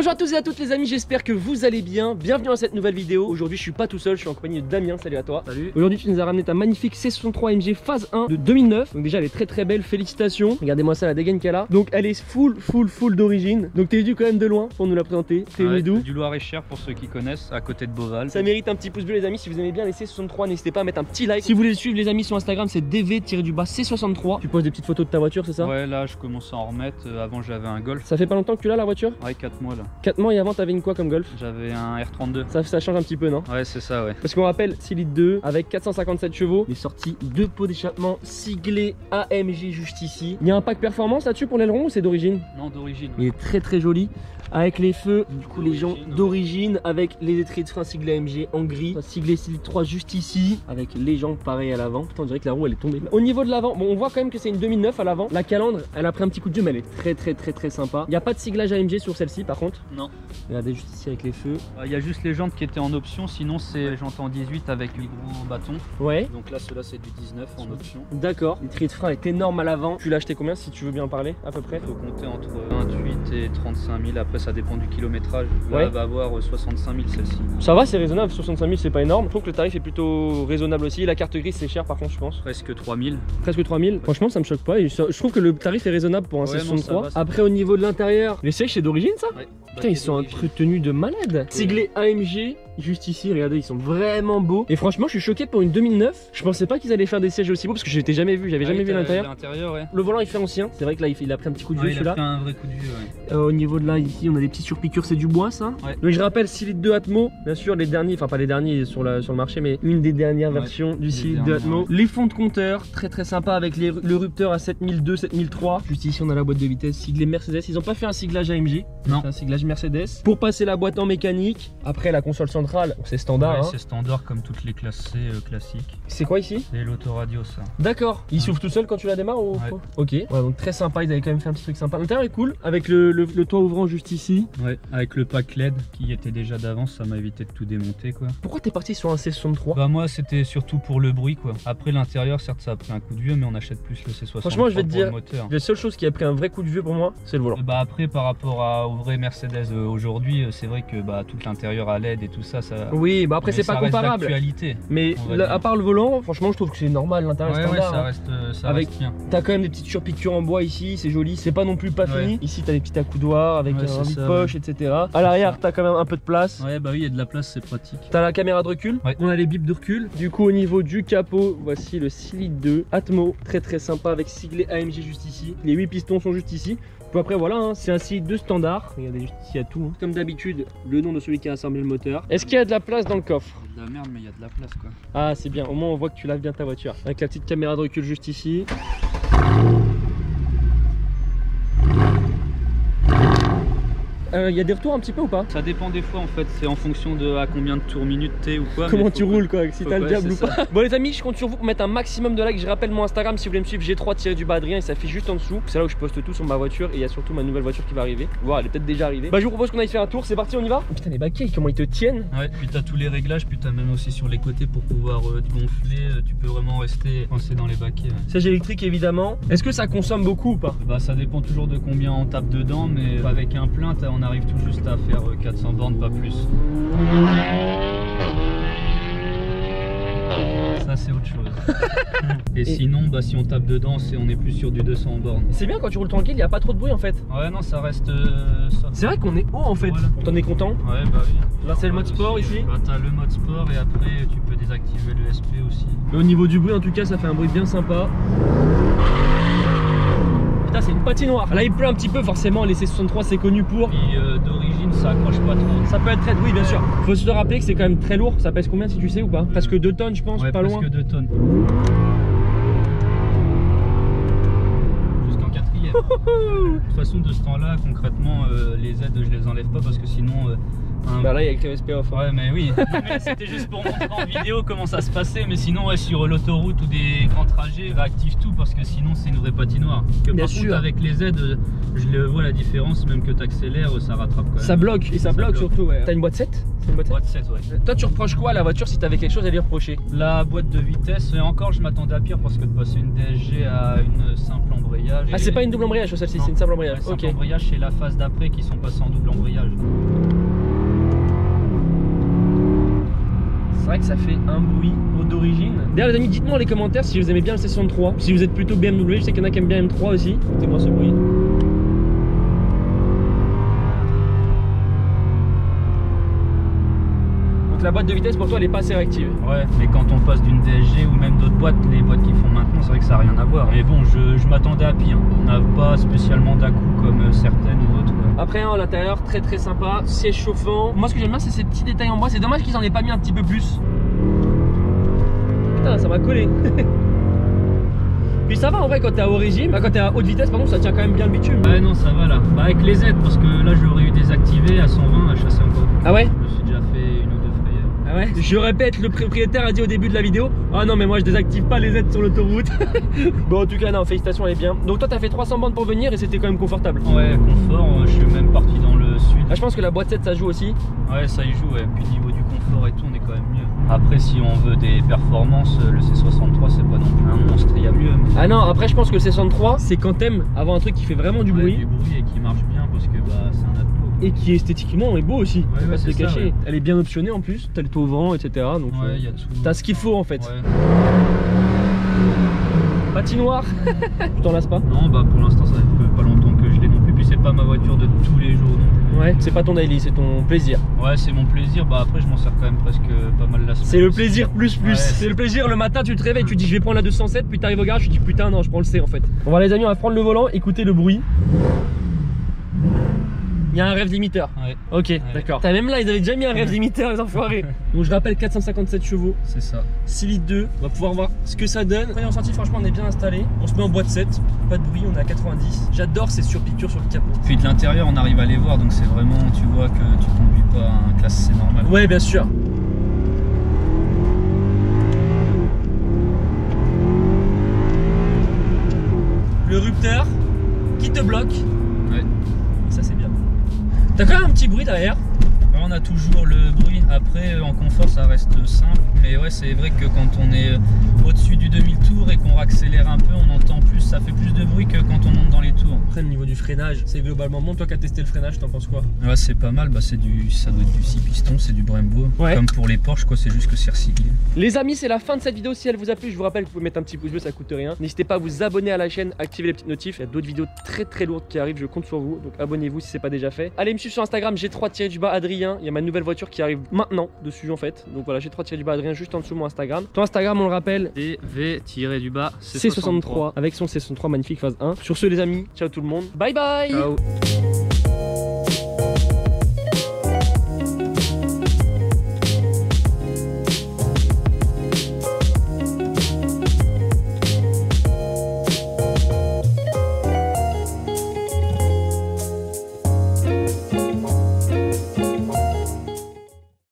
Bonjour à tous et à toutes les amis, j'espère que vous allez bien. Bienvenue dans cette nouvelle vidéo. Aujourd'hui je suis pas tout seul, je suis en compagnie de Damien, salut à toi. Salut. Aujourd'hui tu nous as ramené ta magnifique C63 AMG phase 1 de 2009. Donc déjà elle est très belle, félicitations. Regardez-moi ça, la dégaine qu'elle a. Donc elle est full d'origine. Donc t'es venu quand même de loin pour nous la présenter. T'es venu d'où? Du Loir-et-Cher pour ceux qui connaissent, à côté de Beauval. Ça mérite un petit pouce bleu les amis, si vous aimez bien les C63 n'hésitez pas à mettre un petit like. Si vous voulez suivre les amis sur Instagram c'est DV-C63. Tu poses des petites photos de ta voiture c'est ça? Ouais là je commence à en remettre, avant j'avais un Golf. Ça fait pas longtemps que tu l'as la voiture? Ouais 4 mois là. 4 mois et avant t'avais une quoi comme Golf? J'avais un R32. Ça change un petit peu non? Ouais c'est ça ouais. Parce qu'on rappelle 6 litres 2 avec 457 chevaux. Il est sorti 2 pots d'échappement siglés AMG juste ici. Il y a un pack performance là-dessus pour l'aileron ou c'est d'origine? Non d'origine. Il est très joli. Avec les feux, du coup les gens d'origine, avec les étriers de frein siglés AMG en gris, siglé 6 litres 3 juste ici, avec les jambes pareil à l'avant. Putain on dirait que la roue elle est tombée. Au niveau de l'avant, bon on voit quand même que c'est une 2009 à l'avant. La calandre elle a pris un petit coup de vieux mais elle est très sympa. Il n'y a pas de siglage AMG sur celle-ci par contre. Non. Regardez juste ici avec les feux. Il y a juste les jantes qui étaient en option, sinon c'est jantes en 18 avec les gros bâtons. Ouais. Donc là ceux-là c'est du 19 en option. D'accord. L'étrier de frein est énorme à l'avant. Tu l'as acheté combien si tu veux bien en parler à peu près? Il faut compter entre 28 et 35 000, après ça dépend du kilomètre. Là, ouais. Elle va avoir 65 000 celle-ci. Ça va, c'est raisonnable, 65 000 c'est pas énorme. Je trouve que le tarif est plutôt raisonnable aussi. La carte grise c'est cher par contre je pense. Presque 3000. Presque 3000. Franchement ça me choque pas. Et je trouve que le tarif est raisonnable pour un C63. Après au niveau de l'intérieur, les sièges c'est d'origine ça? Ouais. Putain ils sont entretenus de malade. Siglés AMG. Juste ici, regardez, ils sont vraiment beaux. Et franchement, je suis choqué pour une 2009. Je pensais pas qu'ils allaient faire des sièges aussi beaux parce que je n'étais jamais vu. J'avais jamais vu l'intérieur. Ouais. Le volant il fait ancien. C'est vrai que là il a pris un petit coup de vieux celui-là. Il a pris un vrai coup de vieux. Ouais. Au niveau de là, ici, on a des petites surpiqûres. C'est du bois ça. Ouais. Donc je rappelle 6 litres de Atmo. Bien sûr, les derniers, enfin pas les derniers sur le marché, mais une des dernières versions du 6 litres de Atmo. Ouais. Les fonds de compteur, très sympa avec le rupteur à 7002, 7003. Juste ici, on a la boîte de vitesse siglée Mercedes. Ils ont pas fait un siglage AMG. Non. Un siglage Mercedes. Pour passer la boîte en mécanique. Après la console centrale, c'est standard. Ouais, hein. C'est standard comme toutes les classes C classiques. C'est quoi ici? C'est l'autoradio ça. D'accord. Il s'ouvre tout seul quand tu la démarres ou... Ouais. Ok. Ouais, donc très sympa, ils avaient quand même fait un petit truc sympa. L'intérieur est cool avec le toit ouvrant juste ici. Ouais, avec le pack LED qui était déjà d'avance, ça m'a évité de tout démonter quoi. Pourquoi t'es parti sur un C63? Bah moi c'était surtout pour le bruit quoi. Après l'intérieur certes ça a pris un coup de vieux mais on achète plus le C63. Franchement je vais te dire, le moteur. La seule chose qui a pris un vrai coup de vieux pour moi c'est le volant. Bah après par rapport au vrai Mercedes aujourd'hui c'est vrai que bah tout l'intérieur à LED et tout ça. Oui bah après c'est pas comparable. Mais là, à part le volant, franchement je trouve que c'est normal, l'intérieur est standard. Ouais, ça reste bien. T'as quand même des petites surpiqûres en bois ici, c'est joli, c'est pas non plus pas fini. Ici t'as des petits accoudoirs avec un vide-poche, etc. À l'arrière t'as quand même un peu de place. Ouais bah oui il y a de la place, c'est pratique. T'as la caméra de recul, on a les bips de recul. Du coup au niveau du capot, voici le 6 litres 2 Atmo, très sympa avec siglé AMG juste ici. Les 8 pistons sont juste ici. Puis après voilà, hein, c'est un 6 litres 2 standard. Regardez juste ici il y a tout. Hein. Comme d'habitude, le nom de celui qui a assemblé le moteur. Est-ce qu'il y a de la place dans le coffre? Il y a de la merde mais il y a de la place quoi. Ah c'est bien, au moins on voit que tu laves bien ta voiture. Avec la petite caméra de recul juste ici. Il y a des retours un petit peu ou pas? Ça dépend des fois en fait, c'est en fonction de à combien de tours minute t'es ou quoi. Comment tu roules quoi, si t'as le diable ou pas. Bon les amis, je compte sur vous pour mettre un maximum de likes. Je rappelle mon Instagram si vous voulez me suivre, G3-du-bas Adrien, et ça fait juste en dessous. C'est là où je poste tout sur ma voiture et il y a surtout ma nouvelle voiture qui va arriver. Voilà, elle est peut-être déjà arrivée. Bah je vous propose qu'on aille faire un tour, c'est parti, on y va. Putain les baquets, comment ils te tiennent. Ouais, puis t'as tous les réglages, puis t'as même aussi sur les côtés pour pouvoir gonfler, tu peux vraiment rester coincé dans les baquets. Ouais. Siège électrique évidemment. Est-ce que ça consomme beaucoup ou pas? Bah ça dépend toujours de combien on tape dedans, mais avec un plein on arrive tout juste à faire 400 bornes, pas plus. Ça c'est autre chose. Et sinon bah si on tape dedans on est plus sur du 200 bornes. C'est bien quand tu roules tranquille, il n'y a pas trop de bruit en fait. Ouais non ça reste c'est vrai qu'on est haut en fait. Voilà. T'en es content? Ouais bah oui. Là c'est le mode sport ici. Bah t'as le mode sport et après tu peux désactiver le SP aussi. Et au niveau du bruit en tout cas ça fait un bruit bien sympa. Putain c'est une patinoire. Là il pleut un petit peu forcément, les C63 c'est connu pour. Puis d'origine ça accroche pas trop. Ça peut être très... Oui bien sûr. Faut se rappeler que c'est quand même très lourd. Ça pèse combien si tu sais ou pas? Presque 2 tonnes je pense, ouais, pas loin. Presque 2 tonnes. Jusqu'en 4ème. De toute façon de ce temps là concrètement les aides je les enlève pas parce que sinon... Bah là il y a que le SP off. Ouais mais oui, c'était juste pour montrer en vidéo comment ça se passait. Mais sinon ouais, sur l'autoroute ou des grands trajets, réactive tout parce que sinon c'est une vraie patinoire. Par contre avec les aides, je le vois la différence, même que tu accélères, ça rattrape quand même. Ça bloque et ça bloque surtout ouais. T'as une boîte 7? C'est une boîte 7 ouais. Toi tu reproches quoi à la voiture si t'avais quelque chose à lui reprocher? La boîte de vitesse, et encore je m'attendais à pire parce que de passer une DSG à une simple embrayage embrayage. Ah, c'est pas une double embrayage celle-ci, c'est une simple embrayage. Ouais, simple embrayage, c'est la phase d'après qui sont passés en double embrayage. C'est vrai que ça fait un bruit d'origine. D'ailleurs les amis, dites-moi dans les commentaires si vous aimez bien le C63, si vous êtes plutôt BMW, je sais qu'il y en a qui aiment bien M3 aussi. Écoutez-moi ce bruit. La boîte de vitesse pour toi elle est pas assez réactive. Ouais, mais quand on passe d'une DSG ou même d'autres boîtes, les boîtes qu'ils font maintenant, c'est vrai que ça n'a rien à voir. Mais bon, je m'attendais à pire. On n'a pas spécialement d'à-coups comme certaines ou autres. Ouais. Après, à l'intérieur, très sympa, siège chauffant. Moi, ce que j'aime bien, c'est ces petits détails en bois. C'est dommage qu'ils en aient pas mis un petit peu plus. Putain, ça m'a collé. Puis ça va en vrai quand t'es à haut régime, quand t'es à haute vitesse, pardon, ça tient quand même bien le bitume. Ouais, non, ça va là. Bah, avec les aides, parce que là, j'aurais eu désactivé à 120 à chasser encore. Ah ouais? Je me suis déjà fait une ou deux frayeurs. Ah ouais? Je répète, le propriétaire a dit au début de la vidéo, ah non mais moi je désactive pas les aides sur l'autoroute. Bon en tout cas non, félicitations, elle est bien. Donc toi t'as fait 300 bandes pour venir et c'était quand même confortable. Ouais, confort, je suis même parti dans le sud. Ah, je pense que la boîte 7 ça joue aussi. Ouais, ça y joue, ouais. Puis niveau du confort et tout, on est quand même mieux. Après, si on veut des performances, le C63 c'est pas non plus un monstre, il y a mieux. Mais... Ah non, après je pense que le C63 c'est quand t'aimes avoir un truc qui fait vraiment du bruit. Du bruit et qui marche bien parce que bah, c'est un atout. Et qui esthétiquement est beau aussi, ouais, pas se le cacher. Ouais. Elle est bien optionnée en plus, t'as le taux au vent, etc. Donc ouais, y a tout. T'as ce qu'il faut en fait. Ouais. Patinoire. Tu t'en lasses pas? Non, bah pour l'instant ça fait pas longtemps que je l'ai non plus. Puis c'est pas ma voiture de tous les jours non plus. Ouais, c'est pas ton daily, c'est ton plaisir. Ouais, c'est mon plaisir. Bah après, je m'en sers quand même presque pas mal la semaine. C'est le plaisir plus. Ouais, c'est le plaisir le matin, tu te réveilles, tu te dis je vais prendre la 207, puis t'arrives au garage, tu te dis putain, non, je prends le C en fait. Bon, voilà les amis, on va prendre le volant, écoutez le bruit. Il y a un rêve limiteur. Ouais. Ok, ouais. D'accord. Même là, ils avaient déjà mis un rêve limiteur, les enfoirés. Donc je rappelle 457 chevaux. C'est ça. 6 litres 2. On va pouvoir voir ce que ça donne. Après en sortie, franchement, on est bien installé. On se met en boîte 7. Pas de bruit, on est à 90. J'adore ces surpiqûres sur le capot. Puis de l'intérieur, on arrive à les voir. Donc c'est vraiment, tu vois que tu conduis pas un classe C normal. Ouais, bien sûr. Le rupteur qui te bloque. Ouais. Ça c'est bien. T'as quand même un petit bruit derrière. On a toujours le bruit. Après en confort ça reste simple. Mais ouais, c'est vrai que quand on est au-dessus du demi-tour et qu'on accélère un peu, on entend plus, ça fait plus de bruit que quand on monte dans les tours. Après le niveau du freinage, c'est globalement bon. Toi qui as testé le freinage, t'en penses quoi? Ouais, c'est pas mal, bah, ça doit être du 6 pistons, c'est du Brembo. Ouais. Comme pour les Porsche quoi, c'est juste que c'est recyclé. Les amis, c'est la fin de cette vidéo. Si elle vous a plu, je vous rappelle que vous pouvez mettre un petit pouce bleu, ça coûte rien. N'hésitez pas à vous abonner à la chaîne, activer les petites notifs. Il y a d'autres vidéos très lourdes qui arrivent, je compte sur vous. Donc abonnez-vous si c'est pas déjà fait. Allez me suivre sur Instagram, G3-Adrien. Il y a ma nouvelle voiture qui arrive maintenant dessus en fait. Donc voilà, G3-Adrien juste en dessous de mon Instagram. Ton Instagram, on le rappelle, DV-C63 C63 avec son C63 magnifique phase 1. Sur ce les amis, ciao tout le monde. Bye bye. Ciao.